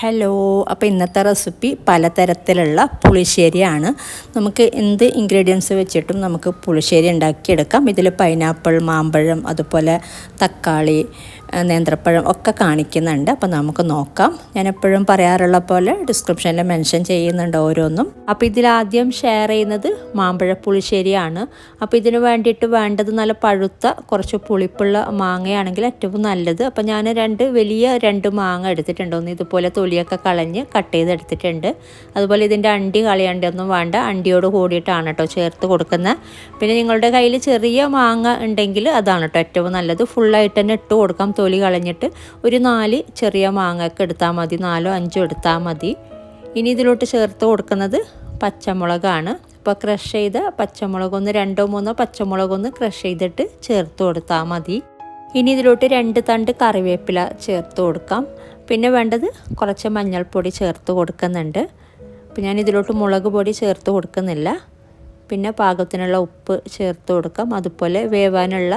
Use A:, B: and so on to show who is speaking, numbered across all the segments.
A: Hello, അപ്പോൾ ഇന്നത്തെ recipe പലതരത്തിലുള്ള പുളിശ്ശേരിയാണ്. നമുക്ക് എന്ത് ഇൻഗ്രീഡിയൻസ് വെച്ചിട്ടും നമുക്ക് പുളിശ്ശേരി ഉണ്ടാക്കിയെടുക്കാം. ഇതിൽ പൈനാപ്പിൾ, മാമ്പഴം, അതുപോലെ തക്കാളി, നേന്ത്രപ്പഴം ഒക്കെ കാണിക്കുന്നുണ്ട്. അപ്പോൾ നമുക്ക് നോക്കാം. ഞാൻ എപ്പോഴും പറയാറുള്ള പോലെ ഡിസ്ക്രിപ്ഷനിൽ മെൻഷൻ ചെയ്യുന്നുണ്ട് ഓരോന്നും. അപ്പോൾ ഇതിലാദ്യം ഷെയർ ചെയ്യുന്നത് മാമ്പഴ പുളിശ്ശേരിയാണ്. അപ്പോൾ ഇതിന് വേണ്ടിയിട്ട് വേണ്ടത് നല്ല പഴുത്ത കുറച്ച് പുളിപ്പുള്ള മാങ്ങയാണെങ്കിൽ ഏറ്റവും നല്ലത്. അപ്പോൾ ഞാൻ വലിയ രണ്ട് മാങ്ങ എടുത്തിട്ടുണ്ട്. ഒന്ന് ഇതുപോലെ തൊലിയൊക്കെ കളഞ്ഞ് കട്ട് ചെയ്തെടുത്തിട്ടുണ്ട്. അതുപോലെ ഇതിൻ്റെ അണ്ടി കളയേണ്ടതൊന്നും വേണ്ട, അണ്ടിയോട് കൂടിയിട്ടാണ് കേട്ടോ ചേർത്ത് കൊടുക്കുന്നത്. പിന്നെ നിങ്ങളുടെ കയ്യിൽ ചെറിയ മാങ്ങ ഉണ്ടെങ്കിൽ അതാണ് കേട്ടോ ഏറ്റവും നല്ലത്. ഫുള്ളായിട്ട് തന്നെ ഇട്ട് കൊടുക്കാം. തൊലി കളഞ്ഞിട്ട് ഒരു 4 ചെറിയ മാങ്ങയൊക്കെ എടുത്താൽ മതി, 4 5 എടുത്താൽ മതി. ഇനി ഇതിലോട്ട് ചേർത്ത് കൊടുക്കുന്നത് പച്ചമുളകാണ്. ഇപ്പോൾ ക്രഷ് ചെയ്ത പച്ചമുളകൊന്ന് 2 3 പച്ചമുളകൊന്ന് ക്രഷ് ചെയ്തിട്ട് ചേർത്ത് കൊടുത്താൽ മതി. ഇനി ഇതിലോട്ട് 2 തണ്ട് കറിവേപ്പില ചേർത്ത് കൊടുക്കാം. പിന്നെ വേണ്ടത് കുറച്ച് മഞ്ഞൾപ്പൊടി ചേർത്ത് കൊടുക്കുന്നുണ്ട്. അപ്പോൾ ഞാൻ ഇതിലോട്ട് മുളക് പൊടി ചേർത്ത് കൊടുക്കുന്നില്ല. പിന്നെ പാകത്തിനുള്ള ഉപ്പ് ചേർത്ത് കൊടുക്കാം. അതുപോലെ വേവാനുള്ള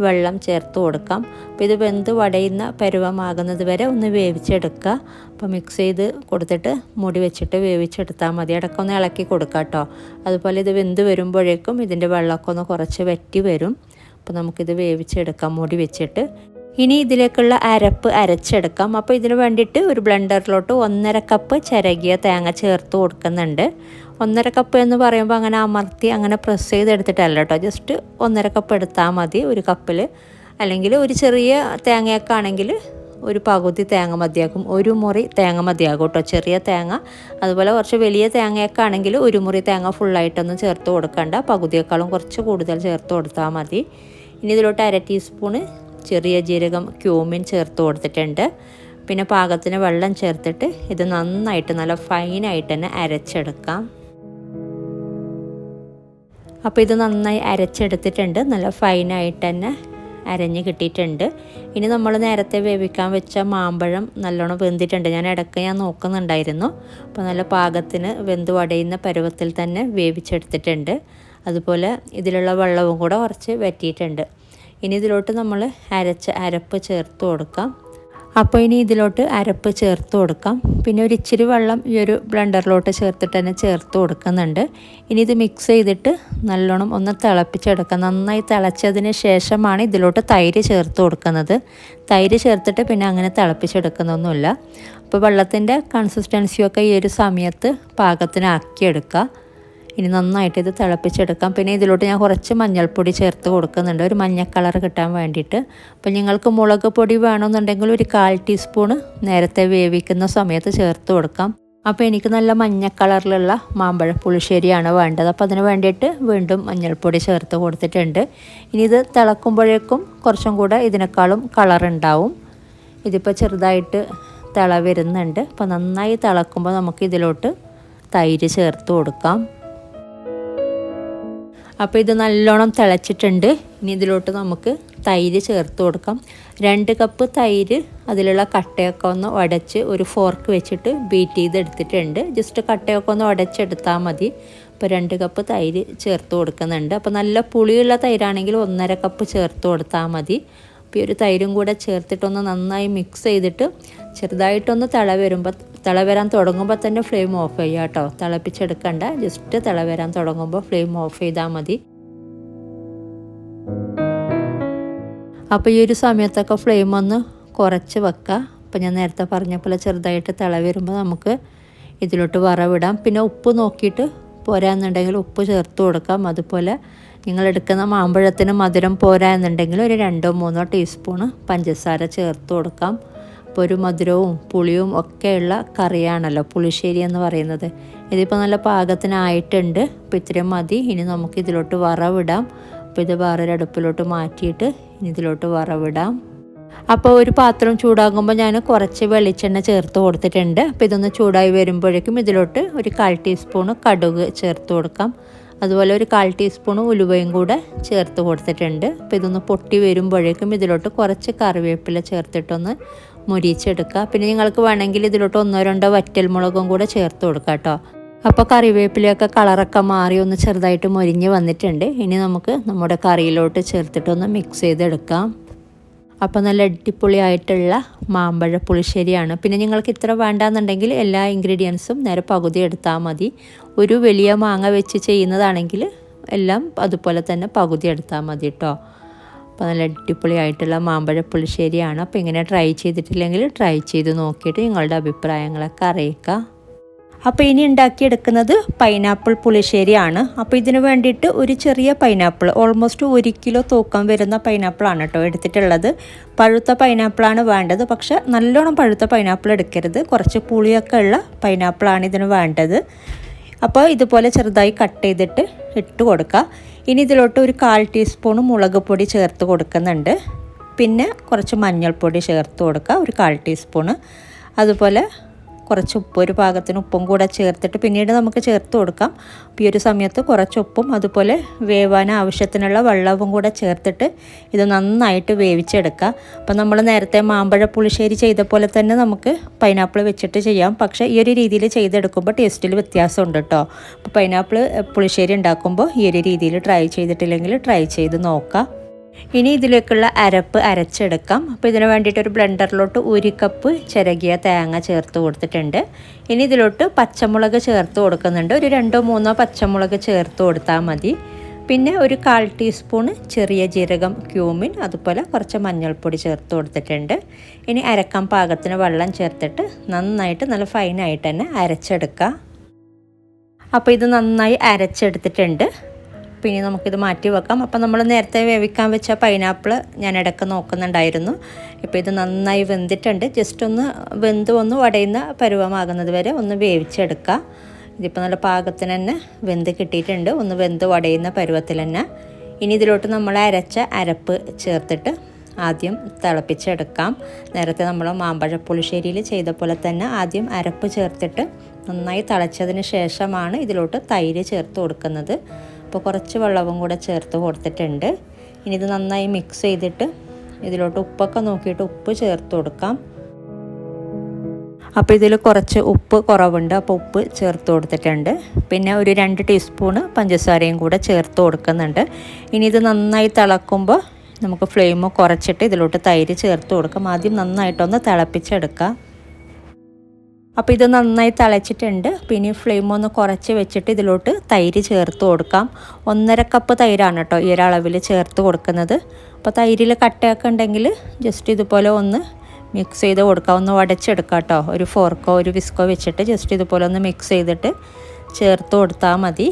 A: വെള്ളം ചേർത്ത് കൊടുക്കാം. അപ്പോൾ ഇത് വെന്ത് വടയുന്ന പരുവമാകുന്നത് വരെ ഒന്ന് വേവിച്ചെടുക്കുക. അപ്പോൾ മിക്സ് ചെയ്ത് കൊടുത്തിട്ട് മൂടി വെച്ചിട്ട് വേവിച്ചെടുത്താൽ മതി. ഇടയ്ക്കൊന്ന് ഇളക്കി കൊടുക്കാം കേട്ടോ. അതുപോലെ ഇത് വെന്ത് വരുമ്പോഴേക്കും ഇതിൻ്റെ വെള്ളമൊക്കെ ഒന്ന് കുറച്ച് വറ്റി വരും. അപ്പോൾ നമുക്കിത് വേവിച്ചെടുക്കാം മൂടി വെച്ചിട്ട്. ഇനി ഇതിലേക്കുള്ള അരപ്പ് അരച്ചെടുക്കാം. അപ്പോൾ ഇതിന് വേണ്ടിയിട്ട് ഒരു ബ്ലെൻഡറിലോട്ട് 1.5 കപ്പ് ചിരകിയ തേങ്ങ ചേർത്ത് കൊടുക്കുന്നുണ്ട്. 1.5 കപ്പ് എന്ന് പറയുമ്പോൾ അങ്ങനെ അമർത്തി അങ്ങനെ പ്രസ് ചെയ്തെടുത്തിട്ടല്ല കേട്ടോ, ജസ്റ്റ് 1.5 കപ്പ് എടുത്താൽ മതി ഒരു കപ്പിൽ. അല്ലെങ്കിൽ ഒരു ചെറിയ തേങ്ങയൊക്കെ ആണെങ്കിൽ ഒരു പകുതി തേങ്ങ മതിയാകും, ഒരു മുറി തേങ്ങ മതിയാകും കേട്ടോ, ചെറിയ തേങ്ങ. അതുപോലെ കുറച്ച് വലിയ തേങ്ങയൊക്കെ ആണെങ്കിൽ ഒരു മുറി തേങ്ങ ഫുള്ളായിട്ടൊന്നും ചേർത്ത് കൊടുക്കണ്ട, പകുതിയേക്കാളും കുറച്ച് കൂടുതൽ ചേർത്ത് കൊടുത്താൽ മതി. ഇനി ഇതിലോട്ട് 1/2 ടീസ്പൂണ് ചെറിയ ജീരകം ക്യൂമിൻ ചേർത്ത് കൊടുത്തിട്ടുണ്ട്. പിന്നെ പാകത്തിന് വെള്ളം ചേർത്തിട്ട് ഇത് നന്നായിട്ട് നല്ല ഫൈനായിട്ട് തന്നെ അരച്ചെടുക്കാം. അപ്പോൾ ഇത് നന്നായി അരച്ചെടുത്തിട്ടുണ്ട്, നല്ല ഫൈനായിട്ട് തന്നെ അരഞ്ഞ് കിട്ടിയിട്ടുണ്ട്. ഇനി നമ്മൾ നേരത്തെ വേവിക്കാൻ വെച്ച മാമ്പഴം നല്ലോണം വെന്തിട്ടുണ്ട്. ഞാൻ നോക്കുന്നുണ്ടായിരുന്നു. അപ്പോൾ നല്ല പാകത്തിന് വെന്ത് വടയുന്ന പരുവത്തിൽ തന്നെ വേവിച്ചെടുത്തിട്ടുണ്ട്. അതുപോലെ ഇതിലുള്ള വെള്ളവും കൂടെ കുറച്ച് വറ്റിയിട്ടുണ്ട്. ഇനി ഇതിലോട്ട് നമ്മൾ അരപ്പ് ചേർത്ത് കൊടുക്കാം. അപ്പോൾ ഇനി ഇതിലോട്ട് അരപ്പ് ചേർത്ത് കൊടുക്കാം. പിന്നെ ഒരു ഇച്ചിരി വെള്ളം ഈ ഒരു ബ്ലെൻഡറിലോട്ട് ചേർത്തിട്ട് തന്നെ ചേർത്ത് കൊടുക്കുന്നുണ്ട്. ഇനി ഇത് മിക്സ് ചെയ്തിട്ട് നല്ലോണം ഒന്ന് തിളപ്പിച്ചെടുക്കാം. നന്നായി തിളച്ചതിന് ശേഷമാണ് ഇതിലോട്ട് തൈര് ചേർത്ത് കൊടുക്കുന്നത്. തൈര് ചേർത്തിട്ട് പിന്നെ അങ്ങനെ തിളപ്പിച്ചെടുക്കുന്നൊന്നുമില്ല. അപ്പോൾ വെള്ളത്തിൻ്റെ കൺസിസ്റ്റൻസിയൊക്കെ ഈ ഒരു സമയത്ത് പാകത്തിനാക്കിയെടുക്കുക. ഇനി നന്നായിട്ട് ഇത് തിളപ്പിച്ചെടുക്കാം. പിന്നെ ഇതിലോട്ട് ഞാൻ കുറച്ച് മഞ്ഞൾപ്പൊടി ചേർത്ത് കൊടുക്കുന്നുണ്ട്, ഒരു മഞ്ഞ കളർ കിട്ടാൻ വേണ്ടിയിട്ട്. അപ്പോൾ നിങ്ങൾക്ക് മുളക് പൊടി വേണമെന്നുണ്ടെങ്കിൽ ഒരു 1/4 ടീസ്പൂണ് നേരത്തെ വേവിക്കുന്ന സമയത്ത് ചേർത്ത് കൊടുക്കാം. അപ്പോൾ എനിക്ക് നല്ല മഞ്ഞ കളറിലുള്ള മാമ്പഴ പുളിശ്ശേരിയാണ് വേണ്ടത്. അപ്പോൾ അതിന് വേണ്ടിയിട്ട് വീണ്ടും മഞ്ഞൾപ്പൊടി ചേർത്ത് കൊടുത്തിട്ടുണ്ട്. ഇനി ഇത് തിളക്കുമ്പോഴേക്കും കുറച്ചും കൂടെ ഇതിനേക്കാളും കളറുണ്ടാവും. ഇതിപ്പോൾ ചെറുതായിട്ട് തിള വരുന്നുണ്ട്. അപ്പോൾ നന്നായി തിളക്കുമ്പോൾ നമുക്ക് ഇതിലോട്ട് തൈര് ചേർത്ത് കൊടുക്കാം. അപ്പോൾ ഇത് നല്ലോണം തിളച്ചിട്ടുണ്ട്. ഇനി ഇതിലോട്ട് നമുക്ക് തൈര് ചേർത്ത് കൊടുക്കാം. 2 കപ്പ് തൈര് അതിലുള്ള കട്ടയൊക്കെ ഒന്ന് ഉടച്ച് ഒരു ഫോർക്ക് വെച്ചിട്ട് ബീറ്റ് ചെയ്തെടുത്തിട്ടുണ്ട്. ജസ്റ്റ് കട്ടയൊക്കെ ഒന്ന് ഉടച്ചെടുത്താൽ മതി. അപ്പോൾ 2 കപ്പ് തൈര് ചേർത്ത് കൊടുക്കുന്നുണ്ട്. അപ്പോൾ നല്ല പുളിയുള്ള തൈരാണെങ്കിൽ 1.5 കപ്പ് ചേർത്ത് കൊടുത്താൽ മതി. അപ്പോൾ ഈ ഒരു തൈരും കൂടെ ചേർത്തിട്ടൊന്ന് നന്നായി മിക്സ് ചെയ്തിട്ട് ചെറുതായിട്ടൊന്ന് തിള വരാൻ തുടങ്ങുമ്പോൾ തന്നെ ഫ്ലെയിം ഓഫ് ചെയ്യുക കേട്ടോ. തിളപ്പിച്ചെടുക്കണ്ട, ജസ്റ്റ് തിള വരാൻ തുടങ്ങുമ്പോൾ ഫ്ലെയിം ഓഫ് ചെയ്താൽ മതി. അപ്പോൾ ഈ ഒരു സമയത്തൊക്കെ ഫ്ലെയിം ഒന്ന് കുറച്ച് വെക്കുക. അപ്പോൾ ഞാൻ നേരത്തെ പറഞ്ഞ പോലെ ചെറുതായിട്ട് തിള വരുമ്പോൾ നമുക്ക് ഇതിലോട്ട് വറവിടാം. പിന്നെ ഉപ്പ് നോക്കിയിട്ട് പോരാന്നുണ്ടെങ്കിൽ ഉപ്പ് ചേർത്ത് കൊടുക്കാം. അതുപോലെ നിങ്ങൾ എടുക്കുന്ന മാമ്പഴത്തിന് മധുരം പോരാ എന്നുണ്ടെങ്കിൽ ഒരു 2 3 ടീസ്പൂണ് പഞ്ചസാര ചേർത്ത് കൊടുക്കാം. അപ്പോൾ ഒരു മധുരവും പുളിയും ഒക്കെയുള്ള കറിയാണല്ലോ പുളിശ്ശേരി എന്ന് പറയുന്നത്. ഇതിപ്പോൾ നല്ല പാകത്തിനായിട്ടുണ്ട്. അപ്പോൾ ഇത്രയും മതി. ഇനി നമുക്ക് ഇതിലോട്ട് വറവിടാം. അപ്പോൾ ഇത് വേറൊരു അടുപ്പിലോട്ട് മാറ്റിയിട്ട് ഇനി ഇതിലോട്ട് വറവിടാം. അപ്പോൾ ഒരു പാത്രം ചൂടാകുമ്പോൾ ഞാൻ കുറച്ച് വെളിച്ചെണ്ണ ചേർത്ത് കൊടുത്തിട്ടുണ്ട്. അപ്പോൾ ഇതൊന്ന് ചൂടായി വരുമ്പോഴേക്കും ഇതിലോട്ട് ഒരു 1/4 ടീസ്പൂണ് കടുക് ചേർത്ത് കൊടുക്കാം. അതുപോലെ ഒരു 1/4 ടീസ്പൂണ് ഉലുവയും കൂടെ ചേർത്ത് കൊടുത്തിട്ടുണ്ട്. അപ്പോൾ ഇതൊന്ന് പൊട്ടി വരുമ്പോഴേക്കും ഇതിലോട്ട് കുറച്ച് കറിവേപ്പില ചേർത്തിട്ടൊന്ന് മുരിച്ചെടുക്കുക. പിന്നെ നിങ്ങൾക്ക് വേണമെങ്കിൽ ഇതിലോട്ട് 1 2 വറ്റൽമുളകും കൂടെ ചേർത്ത് കൊടുക്കാം കേട്ടോ. അപ്പോൾ കറിവേപ്പിലയൊക്കെ കളറൊക്കെ മാറി ഒന്ന് ചെറുതായിട്ട് മൊരിഞ്ഞ് വന്നിട്ടുണ്ട്. ഇനി നമുക്ക് നമ്മുടെ കറിയിലോട്ട് ചേർത്തിട്ടൊന്ന് മിക്സ് ചെയ്തെടുക്കാം. അപ്പോൾ നല്ല അടിപൊളിയായിട്ടുള്ള മാമ്പഴ പുളിശ്ശേരിയാണ്. പിന്നെ നിങ്ങൾക്ക് ഇത്ര വേണ്ടാന്നുണ്ടെങ്കിൽ എല്ലാ ഇൻഗ്രീഡിയൻസും നേരെ പകുതി എടുത്താൽ മതി. ഒരു വലിയ മാങ്ങ വെച്ച് ചെയ്യുന്നതാണെങ്കിൽ എല്ലാം അതുപോലെ തന്നെ പകുതി എടുത്താൽ മതി കേട്ടോ. അപ്പോൾ നല്ല അടിപൊളിയായിട്ടുള്ള മാമ്പഴ പുളിശ്ശേരിയാണ്. അപ്പോൾ ഇങ്ങനെ ട്രൈ ചെയ്തിട്ടില്ലെങ്കിൽ ട്രൈ ചെയ്ത് നോക്കിയിട്ട് നിങ്ങളുടെ അഭിപ്രായങ്ങളൊക്കെ അറിയിക്കുക. അപ്പോൾ ഇനി ഉണ്ടാക്കിയെടുക്കുന്നത് പൈനാപ്പിൾ പുളിശ്ശേരിയാണ്. അപ്പോൾ ഇതിന് വേണ്ടിയിട്ട് ഒരു ചെറിയ പൈനാപ്പിൾ, ഓൾമോസ്റ്റ് 1 കിലോ തൂക്കം വരുന്ന പൈനാപ്പിളാണ് കേട്ടോ എടുത്തിട്ടുള്ളത്. പഴുത്ത പൈനാപ്പിളാണ് വേണ്ടത്, പക്ഷെ നല്ലോണം പഴുത്ത പൈനാപ്പിൾ എടുക്കരുത്. കുറച്ച് പുളിയൊക്കെ ഉള്ള പൈനാപ്പിളാണ് ഇതിന് വേണ്ടത്. അപ്പോൾ ഇതുപോലെ ചെറുതായി കട്ട് ചെയ്തിട്ട് ഇട്ട് കൊടുക്കുക. ഇനി ഇതിലോട്ട് ഒരു 1/4 ടീസ്പൂൺ മുളക് പൊടി ചേർത്ത് കൊടുക്കുന്നുണ്ട്. പിന്നെ കുറച്ച് മഞ്ഞൾപ്പൊടി ചേർത്ത് കൊടുക്കുക, ഒരു 1/4 ടീസ്പൂണ്. അതുപോലെ കുറച്ച് ഉപ്പ്, ഒരു പാകത്തിന് ഉപ്പും കൂടെ ചേർത്തിട്ട് പിന്നീട് നമുക്ക് ചേർത്ത് കൊടുക്കാം. അപ്പോൾ ഈ ഒരു സമയത്ത് കുറച്ച് ഉപ്പും അതുപോലെ വേവാൻ ആവശ്യത്തിനുള്ള വെള്ളവും കൂടെ ചേർത്തിട്ട് ഇത് നന്നായിട്ട് വേവിച്ചെടുക്കുക. അപ്പോൾ നമ്മൾ നേരത്തെ മാമ്പഴ പുളിശ്ശേരി ചെയ്ത പോലെ തന്നെ നമുക്ക് പൈനാപ്പിൾ വെച്ചിട്ട് ചെയ്യാം. പക്ഷേ ഈ ഒരു രീതിയിൽ ചെയ്തെടുക്കുമ്പോൾ ടേസ്റ്റിൽ വ്യത്യാസമുണ്ട് കേട്ടോ. അപ്പോൾ പൈനാപ്പിൾ പുളിശ്ശേരി ഉണ്ടാക്കുമ്പോൾ ഈ ഒരു രീതിയിൽ ട്രൈ ചെയ്തിട്ടില്ലെങ്കിൽ ട്രൈ ചെയ്ത് നോക്കാം. ഇനി ഇതിലേക്കുള്ള അരപ്പ് അരച്ചെടുക്കാം. അപ്പോൾ ഇതിന് വേണ്ടിയിട്ട് ഒരു ബ്ലെൻഡറിലോട്ട് 1 കപ്പ് ചിരകിയ തേങ്ങ ചേർത്ത് കൊടുത്തിട്ടുണ്ട്. ഇനി ഇതിലോട്ട് പച്ചമുളക് ചേർത്ത് കൊടുക്കുന്നുണ്ട്. ഒരു 2-3 പച്ചമുളക് ചേർത്ത് കൊടുത്താൽ മതി. പിന്നെ ഒരു 1/4 ടീസ്പൂണ് ചെറിയ ജീരകം, ക്യൂമിൻ, അതുപോലെ കുറച്ച് മഞ്ഞൾപ്പൊടി ചേർത്ത് കൊടുത്തിട്ടുണ്ട്. ഇനി അരക്കാൻ പാകത്തിന് വെള്ളം ചേർത്തിട്ട് നന്നായിട്ട് നല്ല ഫൈനായിട്ട് തന്നെ അരച്ചെടുക്കുക. അപ്പോൾ ഇത് നന്നായി അരച്ചെടുത്തിട്ടുണ്ട്. പിന്നെ നമുക്കിത് മാറ്റി വെക്കാം. അപ്പോൾ നമ്മൾ നേരത്തെ വേവിക്കാൻ വെച്ച പൈനാപ്പിൾ ഞാൻ ഇടയ്ക്ക് നോക്കുന്നുണ്ടായിരുന്നു. ഇപ്പോൾ ഇത് നന്നായി വെന്തിട്ടുണ്ട്. ജസ്റ്റ് ഒന്ന് ഉടയുന്ന പരുവമാകുന്നത് വരെ ഒന്ന് വേവിച്ചെടുക്കുക. ഇതിപ്പോൾ നല്ല പാകത്തിന് തന്നെ വെന്ത് കിട്ടിയിട്ടുണ്ട്. ഒന്ന് വെന്ത് ഉടയുന്ന പരുവത്തിൽ തന്നെ. ഇനി ഇതിലോട്ട് നമ്മൾ അരച്ച അരപ്പ് ചേർത്തിട്ട് ആദ്യം തിളപ്പിച്ചെടുക്കാം. നേരത്തെ നമ്മൾ മാമ്പഴ പുളിശ്ശേരിയിൽ ചെയ്ത പോലെ തന്നെ ആദ്യം അരപ്പ് ചേർത്തിട്ട് നന്നായി തിളച്ചതിന് ശേഷമാണ് ഇതിലോട്ട് തൈര് ചേർത്ത് കൊടുക്കുന്നത്. അപ്പോൾ കുറച്ച് വെള്ളവും കൂടെ ചേർത്ത് കൊടുത്തിട്ടുണ്ട്. ഇനി ഇത് നന്നായി മിക്സ് ചെയ്തിട്ട് ഇതിലോട്ട് ഉപ്പൊക്കെ നോക്കിയിട്ട് ഉപ്പ് ചേർത്ത് കൊടുക്കാം. അപ്പോൾ ഇതിൽ കുറച്ച് ഉപ്പ് കുറവുണ്ട്, അപ്പോൾ ഉപ്പ് ചേർത്ത് കൊടുത്തിട്ടുണ്ട്. പിന്നെ ഒരു 2 ടീസ്പൂണ് പഞ്ചസാരയും കൂടെ ചേർത്ത് കൊടുക്കുന്നുണ്ട്. ഇനി ഇത് നന്നായി തിളക്കുമ്പോൾ നമുക്ക് ഫ്ലെയിം കുറച്ചിട്ട് ഇതിലോട്ട് തൈര് ചേർത്ത് കൊടുക്കാം. ആദ്യം നന്നായിട്ടൊന്ന് തിളപ്പിച്ചെടുക്കാം. അപ്പോൾ ഇത് നന്നായി തിളച്ചിട്ടുണ്ട്. പിന്നെ ഫ്ലെയിം ഒന്ന് കുറച്ച് വെച്ചിട്ട് ഇതിലോട്ട് തൈര് ചേർത്ത് കൊടുക്കാം. 1.5 കപ്പ് തൈരാണ് കേട്ടോ ഈ ഒരളവിൽ ചേർത്ത് കൊടുക്കുന്നത്. അപ്പോൾ തൈരിൽ കട്ടയൊക്കെ ഉണ്ടെങ്കിൽ ജസ്റ്റ് ഇതുപോലെ ഒന്ന് മിക്സ് ചെയ്ത് കൊടുക്കാം. ഒന്ന് ഉടച്ചെടുക്കാം കേട്ടോ. ഒരു ഫോർക്കോ ഒരു വിസ്കോ വെച്ചിട്ട് ജസ്റ്റ് ഇതുപോലെ ഒന്ന് മിക്സ് ചെയ്തിട്ട് ചേർത്ത് കൊടുത്താൽ മതി.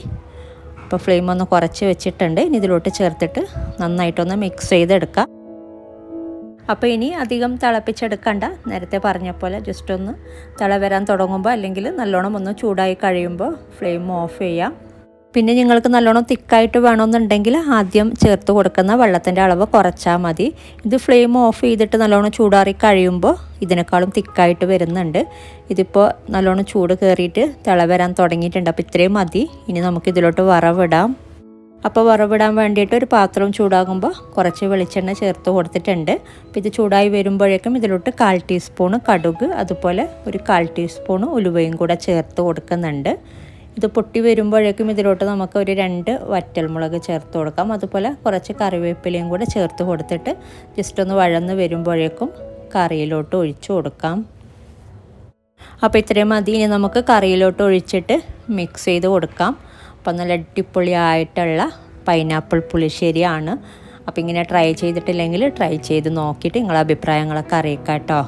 A: അപ്പോൾ ഫ്ലെയിം ഒന്ന് കുറച്ച് വെച്ചിട്ടുണ്ട്. ഇനി ഇതിലോട്ട് ചേർത്തിട്ട് നന്നായിട്ടൊന്ന് മിക്സ് ചെയ്തെടുക്കാം. അപ്പോൾ ഇനി അധികം തിളപ്പിച്ചെടുക്കണ്ട. നേരത്തെ പറഞ്ഞ പോലെ ജസ്റ്റ് ഒന്ന് തിള വരാൻ തുടങ്ങുമ്പോൾ അല്ലെങ്കിൽ നല്ലോണം ഒന്ന് ചൂടായി കഴിയുമ്പോൾ ഫ്ലെയിം ഓഫ് ചെയ്യാം. പിന്നെ നിങ്ങൾക്ക് നല്ലോണം തിക്കായിട്ട് വേണമെന്നുണ്ടെങ്കിൽ ആദ്യം ചേർത്ത് കൊടുക്കുന്ന വെള്ളത്തിൻ്റെ അളവ് കുറച്ചാൽ മതി. ഇത് ഫ്ലെയിം ഓഫ് ചെയ്തിട്ട് നല്ലോണം ചൂടാറി കഴിയുമ്പോൾ ഇതിനേക്കാളും തിക്കായിട്ട് വരുന്നുണ്ട്. ഇതിപ്പോൾ നല്ലോണം ചൂട് കയറിയിട്ട് തിള വരാൻ തുടങ്ങിയിട്ടുണ്ട്. അപ്പോൾ ഇത്രയും മതി. ഇനി നമുക്കിതിലോട്ട് വറവിടാം. അപ്പോൾ വറവിടാൻ വേണ്ടിയിട്ട് ഒരു പാത്രം ചൂടാകുമ്പോൾ കുറച്ച് വെളിച്ചെണ്ണ ചേർത്ത് കൊടുത്തിട്ടുണ്ട്. അപ്പോൾ ഇത് ചൂടായി വരുമ്പോഴേക്കും ഇതിലോട്ട് 1/4 ടീസ്പൂണ് കടുക്, അതുപോലെ ഒരു 1/4 ടീസ്പൂണ് ഉലുവയും കൂടെ ചേർത്ത് കൊടുക്കുന്നുണ്ട്. ഇത് പൊട്ടി വരുമ്പോഴേക്കും ഇതിലോട്ട് നമുക്ക് ഒരു 2 വറ്റൽമുളക് ചേർത്ത് കൊടുക്കാം. അതുപോലെ കുറച്ച് കറിവേപ്പിലയും കൂടെ ചേർത്ത് കൊടുത്തിട്ട് ജസ്റ്റ് ഒന്ന് വഴന്ന് വരുമ്പോഴേക്കും കറിയിലോട്ട് ഒഴിച്ചു കൊടുക്കാം. അപ്പോൾ ഇത്രയും മതി. ഇനി നമുക്ക് കറിയിലോട്ട് ഒഴിച്ചിട്ട് മിക്സ് ചെയ്ത് കൊടുക്കാം. അപ്പോൾ നല്ല അടിപൊളിയായിട്ടുള്ള പൈനാപ്പിൾ പുളിശ്ശേരിയാണ്. അപ്പോൾ ഇങ്ങനെ ട്രൈ ചെയ്തിട്ടില്ലെങ്കിൽ ട്രൈ ചെയ്ത് നോക്കിയിട്ട് നിങ്ങളുടെ അഭിപ്രായങ്ങളൊക്കെ അറിയിക്കാം കേട്ടോ.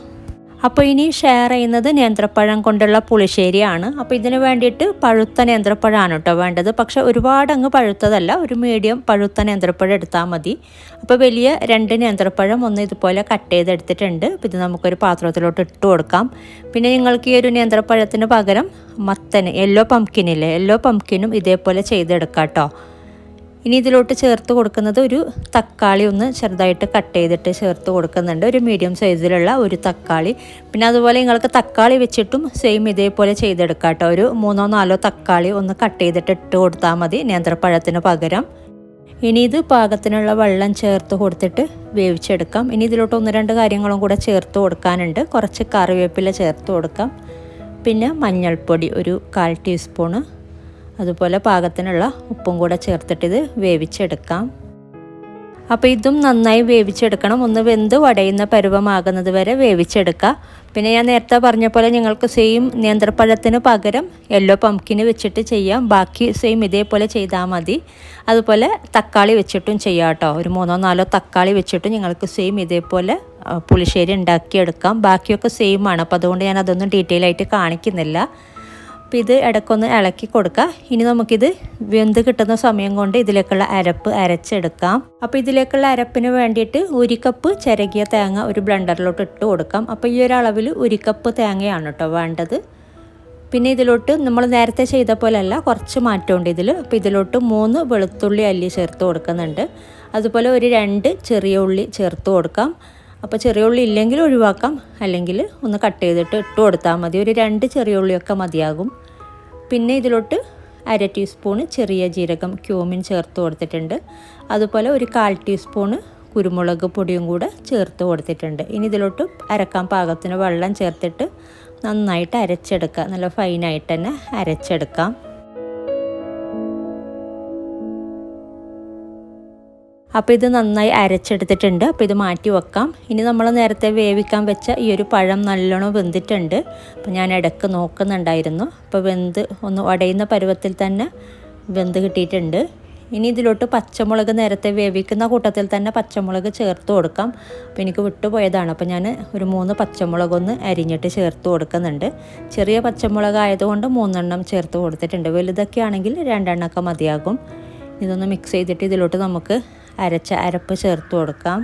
A: അപ്പോൾ ഇനി ഷെയർ ചെയ്യുന്നത് നേന്ത്രപ്പഴം കൊണ്ടുള്ള പുളിശ്ശേരിയാണ്. അപ്പോൾ ഇതിന് വേണ്ടിയിട്ട് പഴുത്ത നേന്ത്രപ്പഴമാണ് കേട്ടോ വേണ്ടത്. പക്ഷേ ഒരുപാട് അങ്ങ് പഴുത്തതല്ല, ഒരു മീഡിയം പഴുത്ത നേന്ത്രപ്പഴം എടുത്താൽ മതി. അപ്പോൾ വലിയ 2 നേന്ത്രപ്പഴം ഒന്ന് ഇതുപോലെ കട്ട് ചെയ്തെടുത്തിട്ടുണ്ട്. അപ്പോൾ ഇത് നമുക്കൊരു പാത്രത്തിലോട്ട് ഇട്ട് കൊടുക്കാം. പിന്നെ നിങ്ങൾക്ക് ഈ ഒരു നേന്ത്രപ്പഴത്തിന് പകരം മത്തന്, യെല്ലോ പംകിനും ഇതേപോലെ ചെയ്തെടുക്കാം കേട്ടോ. ഇനി ഇതിലോട്ട് ചേർത്ത് കൊടുക്കുന്നത് ഒരു തക്കാളി ഒന്ന് ചെറുതായിട്ട് കട്ട് ചെയ്തിട്ട് ചേർത്ത് കൊടുക്കുന്നുണ്ട്. ഒരു മീഡിയം സൈസിലുള്ള ഒരു തക്കാളി. പിന്നെ അതുപോലെ നിങ്ങൾക്ക് തക്കാളി വെച്ചിട്ടും സെയിം ഇതേപോലെ ചെയ്തെടുക്കാം കേട്ടോ. ഒരു 3-4 തക്കാളി ഒന്ന് കട്ട് ചെയ്തിട്ട് ഇട്ട് കൊടുത്താൽ മതി നേന്ത്രപ്പഴത്തിന് പകരം. ഇനി ഇത് പാകത്തിനുള്ള വെള്ളം ചേർത്ത് കൊടുത്തിട്ട് വേവിച്ചെടുക്കാം. ഇനി ഇതിലോട്ട് 1-2 കാര്യങ്ങളും കൂടെ ചേർത്ത് കൊടുക്കാനുണ്ട്. കുറച്ച് കറിവേപ്പില ചേർത്ത് കൊടുക്കാം. പിന്നെ മഞ്ഞൾപ്പൊടി ഒരു 1/4 ടീസ്പൂണ്, അതുപോലെ പാകത്തിനുള്ള ഉപ്പും കൂടെ ചേർത്തിട്ട് ഇത് വേവിച്ചെടുക്കാം. അപ്പോൾ ഇതും നന്നായി വേവിച്ചെടുക്കണം. ഒന്ന് വെന്ത് വടയുന്ന പരുവമാകുന്നത് വരെ വേവിച്ചെടുക്കുക. പിന്നെ ഞാൻ നേരത്തെ പറഞ്ഞ പോലെ നിങ്ങൾക്ക് സെയിം നേന്ത്രപ്പഴത്തിന് പകരം യെല്ലോ പംകിന് വെച്ചിട്ട് ചെയ്യാം. ബാക്കി സെയിം ഇതേപോലെ ചെയ്താൽ മതി. അതുപോലെ തക്കാളി വെച്ചിട്ടും ചെയ്യാം കേട്ടോ. ഒരു 3-4 തക്കാളി വെച്ചിട്ടും നിങ്ങൾക്ക് സെയിം ഇതേപോലെ പുളിശ്ശേരി ഉണ്ടാക്കിയെടുക്കാം. ബാക്കിയൊക്കെ സെയിം ആണ്. അപ്പോൾ അതുകൊണ്ട് ഞാൻ അതൊന്നും ഡീറ്റെയിൽ ആയിട്ട് കാണിക്കുന്നില്ല. അപ്പോൾ ഇത് ഇടയ്ക്കൊന്ന് ഇളക്കി കൊടുക്കുക. ഇനി നമുക്കിത് വെന്ത് കിട്ടുന്ന സമയം കൊണ്ട് ഇതിലേക്കുള്ള അരപ്പ് അരച്ചെടുക്കാം. അപ്പോൾ ഇതിലേക്കുള്ള അരപ്പിന് വേണ്ടിയിട്ട് 1 കപ്പ് ചിരകിയ തേങ്ങ ഒരു ബ്ലെൻഡറിലോട്ട് ഇട്ട് കൊടുക്കാം. അപ്പോൾ ഈ ഒരു അളവിൽ 1 കപ്പ് തേങ്ങയാണ് കേട്ടോ വേണ്ടത്. പിന്നെ ഇതിലോട്ട് നമ്മൾ നേരത്തെ ചെയ്ത പോലെയല്ല, കുറച്ച് മാറ്റമുണ്ട് ഇതിൽ. അപ്പോൾ ഇതിലോട്ട് 3 വെളുത്തുള്ളി അല്ലി ചേർത്ത് കൊടുക്കുന്നുണ്ട്. അതുപോലെ ഒരു 2 ചെറിയ ഉള്ളി ചേർത്ത് കൊടുക്കാം. അപ്പോൾ ചെറിയ ഉള്ളി ഇല്ലെങ്കിൽ ഒഴിവാക്കാം, അല്ലെങ്കിൽ ഒന്ന് കട്ട് ചെയ്തിട്ട് ഇട്ട് കൊടുത്താൽ മതി. ഒരു 2 ചെറിയ ഉള്ളിയൊക്കെ മതിയാകും. പിന്നെ ഇതിലോട്ട് 1/2 ടീസ്പൂണ് ചെറിയ ജീരകം ക്യൂമിൻ ചേർത്ത് കൊടുത്തിട്ടുണ്ട്. അതുപോലെ ഒരു 1/4 ടീസ്പൂണ് കുരുമുളക് പൊടിയും കൂടെ ചേർത്ത് കൊടുത്തിട്ടുണ്ട്. ഇനി ഇതിലോട്ട് അരക്കാൻ പാകത്തിന് വെള്ളം ചേർത്തിട്ട് നന്നായിട്ട് അരച്ചെടുക്കുക. നല്ല ഫൈനായിട്ട് തന്നെ അരച്ചെടുക്കാം. അപ്പോൾ ഇത് നന്നായി അരച്ചെടുത്തിട്ടുണ്ട്. അപ്പോൾ ഇത് മാറ്റി വെക്കാം. ഇനി നമ്മൾ നേരത്തെ വേവിക്കാൻ വെച്ച ഈ ഒരു പഴം നല്ലോണം വെന്തിട്ടുണ്ട്. അപ്പോൾ ഞാൻ ഇടയ്ക്ക് നോക്കുന്നുണ്ടായിരുന്നു. അപ്പോൾ വെന്ത് ഒന്ന് ഉടയുന്ന പരുവത്തിൽ തന്നെ വെന്ത് കിട്ടിയിട്ടുണ്ട്. ഇനി ഇതിലോട്ട് പച്ചമുളക് നേരത്തെ വേവിക്കുന്ന കൂട്ടത്തിൽ തന്നെ പച്ചമുളക് ചേർത്ത് കൊടുക്കാം. അപ്പോൾ എനിക്ക് വിട്ടുപോയതാണ്. അപ്പോൾ ഞാൻ ഒരു 3 പച്ചമുളകൊന്ന് അരിഞ്ഞിട്ട് ചേർത്ത് കൊടുക്കുന്നുണ്ട്. ചെറിയ പച്ചമുളക് ആയതുകൊണ്ട് 3 എണ്ണം ചേർത്ത് കൊടുത്തിട്ടുണ്ട്. വലുതൊക്കെ ആണെങ്കിൽ 2 എണ്ണമൊക്കെ മതിയാകും. ഇതൊന്ന് മിക്സ് ചെയ്തിട്ട് ഇതിലോട്ട് നമുക്ക് അരച്ച അരപ്പ് ചേർത്ത് കൊടുക്കാം.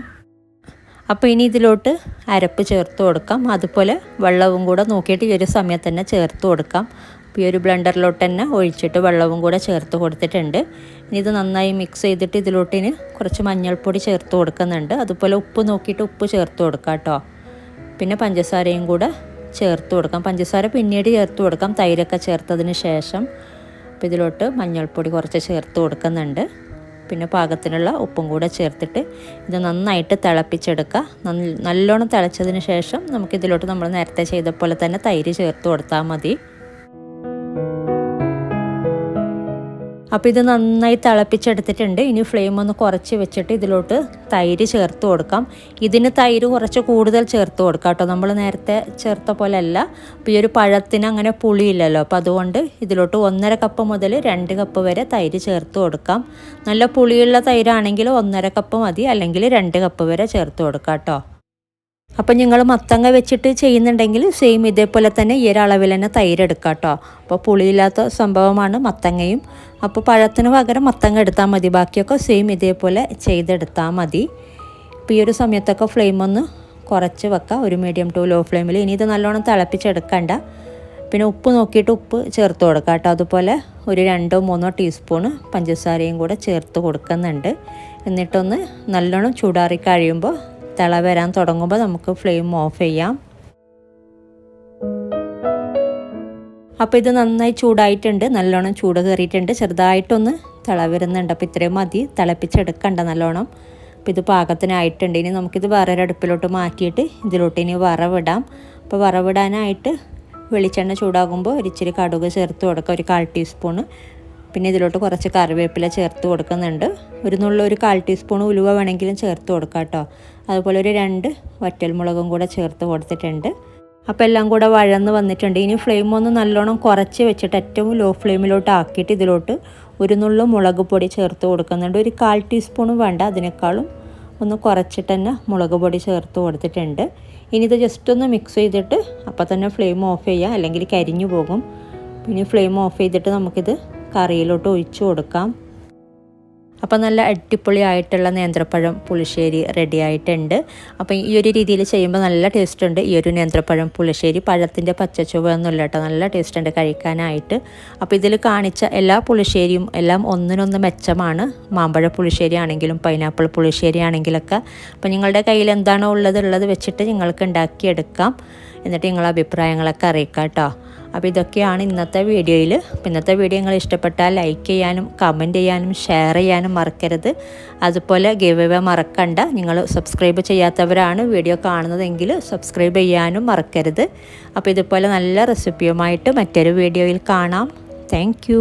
A: അപ്പോൾ ഇനി ഇതിലോട്ട് അരപ്പ് ചേർത്ത് കൊടുക്കാം. അതുപോലെ വെള്ളവും കൂടെ നോക്കിയിട്ട് ഈ ഒരു സമയത്ത് തന്നെ ചേർത്ത് കൊടുക്കാം. അപ്പോൾ ഈ ഒരു ബ്ലെൻഡറിലോട്ട് തന്നെ ഒഴിച്ചിട്ട് വെള്ളവും കൂടെ ചേർത്ത് കൊടുത്തിട്ടുണ്ട്. ഇനി ഇത് നന്നായി മിക്സ് ചെയ്തിട്ട് ഇതിലോട്ടിന് കുറച്ച് മഞ്ഞൾപ്പൊടി ചേർത്ത് കൊടുക്കുന്നുണ്ട്. അതുപോലെ ഉപ്പ് നോക്കിയിട്ട് ഉപ്പ് ചേർത്ത് കൊടുക്കാം കേട്ടോ. പിന്നെ പഞ്ചസാരയും കൂടെ ചേർത്ത് കൊടുക്കാം. പഞ്ചസാര പിന്നീട് ചേർത്ത് കൊടുക്കാം, തൈരൊക്കെ ചേർത്തതിന് ശേഷം. അപ്പോൾ ഇതിലോട്ട് മഞ്ഞൾപ്പൊടി കുറച്ച് ചേർത്ത് കൊടുക്കുന്നുണ്ട്. പിന്നെ പാകത്തിനുള്ള ഉപ്പും കൂടെ ചേർത്തിട്ട് ഇത് നന്നായിട്ട് തിളപ്പിച്ചെടുക്കുക. നല്ലോണം തിളച്ചതിന് ശേഷം നമുക്കിതിലോട്ട് നമ്മൾ നേരത്തെ ചെയ്ത പോലെ തന്നെ തൈര് ചേർത്ത് കൊടുത്താൽ മതി. അപ്പോൾ ഇത് നന്നായി തിളപ്പിച്ചെടുത്തിട്ടുണ്ട്. ഇനി ഫ്ലെയിം ഒന്ന് കുറച്ച് വെച്ചിട്ട് ഇതിലോട്ട് തൈര് ചേർത്ത് കൊടുക്കാം. ഇതിന് തൈര് കുറച്ച് കൂടുതൽ ചേർത്ത് കൊടുക്കാം കേട്ടോ. നമ്മൾ നേരത്തെ ചേർത്ത പോലെ അല്ല. അപ്പോൾ ഈ ഒരു പഴത്തിന് അങ്ങനെ പുളിയില്ലല്ലോ. അപ്പോൾ അതുകൊണ്ട് ഇതിലോട്ട് 1.5 കപ്പ് മുതൽ 2 കപ്പ് വരെ തൈര് ചേർത്ത് കൊടുക്കാം. നല്ല പുളിയുള്ള തൈരാണെങ്കിൽ 1.5 കപ്പ് മതി, അല്ലെങ്കിൽ 2 കപ്പ് വരെ ചേർത്ത് കൊടുക്കാം കേട്ടോ. അപ്പം നിങ്ങൾ മത്തങ്ങ വെച്ചിട്ട് ചെയ്യുന്നുണ്ടെങ്കിൽ സെയിം ഇതേപോലെ തന്നെ ഈ ഒരു അളവിൽ തന്നെ തൈര് എടുക്കാം കേട്ടോ. അപ്പോൾ പുളിയില്ലാത്ത സംഭവമാണ് മത്തങ്ങയും. അപ്പോൾ പഴത്തിന് പകരം മത്തങ്ങ എടുത്താൽ മതി. ബാക്കിയൊക്കെ സെയിം ഇതേപോലെ ചെയ്തെടുത്താൽ മതി. അപ്പോൾ ഈ ഒരു സമയത്തൊക്കെ ഫ്ലെയിം ഒന്ന് കുറച്ച് വെക്കാം, ഒരു മീഡിയം ടു ലോ ഫ്ലെയിമിൽ. ഇനി ഇത് നല്ലോണം തിളപ്പിച്ചെടുക്കണ്ട. പിന്നെ ഉപ്പ് നോക്കിയിട്ട് ഉപ്പ് ചേർത്ത് കൊടുക്കാം കേട്ടോ. അതുപോലെ ഒരു 2-3 ടീസ്പൂണ് പഞ്ചസാരയും കൂടെ ചേർത്ത് കൊടുക്കുന്നുണ്ട്. എന്നിട്ടൊന്ന് നല്ലോണം ചൂടാറി കഴിയുമ്പോൾ തിള വരാൻ തുടങ്ങുമ്പോൾ നമുക്ക് ഫ്ലെയിം ഓഫ് ചെയ്യാം. അപ്പോൾ ഇത് നന്നായി ചൂടായിട്ടുണ്ട്, നല്ലോണം ചൂട് കയറിയിട്ടുണ്ട്, ചെറുതായിട്ടൊന്ന് തിള വരുന്നുണ്ട്. അപ്പോൾ ഇത്രയും മതി, തിളപ്പിച്ചെടുക്കണ്ട നല്ലോണം. അപ്പോൾ ഇത് പാകത്തിനായിട്ടുണ്ട്. ഇനി നമുക്കിത് വേറൊരു അടുപ്പിലോട്ട് മാറ്റിയിട്ട് ഇതിലോട്ട് ഇനി വറവിടാം. അപ്പോൾ വറവിടാനായിട്ട് വെളിച്ചെണ്ണ ചൂടാകുമ്പോൾ ഒരിച്ചിരി കടുക് ചേർത്ത് കൊടുക്കുക, ഒരു 1/4 ടീസ്പൂണ്. പിന്നെ ഇതിലോട്ട് കുറച്ച് കറിവേപ്പില ചേർത്ത് കൊടുക്കുന്നുണ്ട്. ഒരു 1/4 ടീസ്പൂൺ ഉലുവ വേണമെങ്കിലും ചേർത്ത് കൊടുക്കാം കേട്ടോ. അതുപോലെ ഒരു 2 വറ്റൽമുളകും കൂടെ ചേർത്ത് കൊടുത്തിട്ടുണ്ട്. അപ്പോൾ എല്ലാം കൂടെ വഴന്ന് വന്നിട്ടുണ്ട്. ഇനി ഫ്ലെയിം ഒന്ന് നല്ലോണം കുറച്ച് വെച്ചിട്ട് ഏറ്റവും ലോ ഫ്ലെയിമിലോട്ട് ആക്കിയിട്ട് ഇതിലോട്ട് ഒരു നുള്ളു മുളക് പൊടി ചേർത്ത് കൊടുക്കുന്നുണ്ട്. ഒരു 1/4 ടീസ്പൂണും വേണ്ട, അതിനേക്കാളും ഒന്ന് കുറച്ചിട്ട് തന്നെ മുളക് പൊടി ചേർത്ത് കൊടുത്തിട്ടുണ്ട്. ഇനി ഇത് ജസ്റ്റ് ഒന്ന് മിക്സ് ചെയ്തിട്ട് അപ്പോൾ തന്നെ ഫ്ലെയിം ഓഫ് ചെയ്യാം, അല്ലെങ്കിൽ കരിഞ്ഞു പോകും. പിന്നെ ഫ്ലെയിം ഓഫ് ചെയ്തിട്ട് നമുക്കിത് കറിയിലോട്ട് ഒഴിച്ചു കൊടുക്കാം. അപ്പോൾ നല്ല അടിപൊളിയായിട്ടുള്ള നേന്ത്രപ്പഴം പുളിശ്ശേരി റെഡി ആയിട്ടുണ്ട്. അപ്പോൾ ഈ ഒരു രീതിയിൽ ചെയ്യുമ്പോൾ നല്ല ടേസ്റ്റ് ഉണ്ട്. ഈ ഒരു നേന്ത്രപ്പഴം പുളിശ്ശേരി പഴത്തിൻ്റെ പച്ചച്ചുവയൊന്നുമില്ല കേട്ടോ, നല്ല ടേസ്റ്റ് ഉണ്ട് കഴിക്കാനായിട്ട്. അപ്പോൾ ഇതിൽ കാണിച്ച എല്ലാ പുളിശ്ശേരിയും എല്ലാം ഒന്നിനൊന്ന് മെച്ചമാണ്. മാമ്പഴ പുളിശ്ശേരി ആണെങ്കിലും പൈനാപ്പിൾ പുളിശ്ശേരി ആണെങ്കിലൊക്കെ. അപ്പോൾ നിങ്ങളുടെ കയ്യിൽ എന്താണോ ഉള്ളത് വെച്ചിട്ട് നിങ്ങൾക്ക് ഉണ്ടാക്കിയെടുക്കാം. എന്നിട്ട് നിങ്ങളുടെ അഭിപ്രായങ്ങളൊക്കെ അറിയിക്കാം കേട്ടോ. അപ്പോൾ ഇതൊക്കെയാണ് ഇന്നത്തെ വീഡിയോയിൽ. അപ്പോൾ ഇന്നത്തെ വീഡിയോ നിങ്ങൾ ഇഷ്ടപ്പെട്ടാൽ ലൈക്ക് ചെയ്യാനും കമൻറ്റ് ചെയ്യാനും ഷെയർ ചെയ്യാനും മറക്കരുത്. അതുപോലെ ഗിവ് അവേ മറക്കണ്ട. നിങ്ങൾ സബ്സ്ക്രൈബ് ചെയ്യാത്തവരാണ് വീഡിയോ കാണുന്നതെങ്കിൽ സബ്സ്ക്രൈബ് ചെയ്യാനും മറക്കരുത്. അപ്പോൾ ഇതുപോലെ നല്ല റെസിപ്പിയുമായിട്ട് മറ്റൊരു വീഡിയോയിൽ കാണാം. താങ്ക്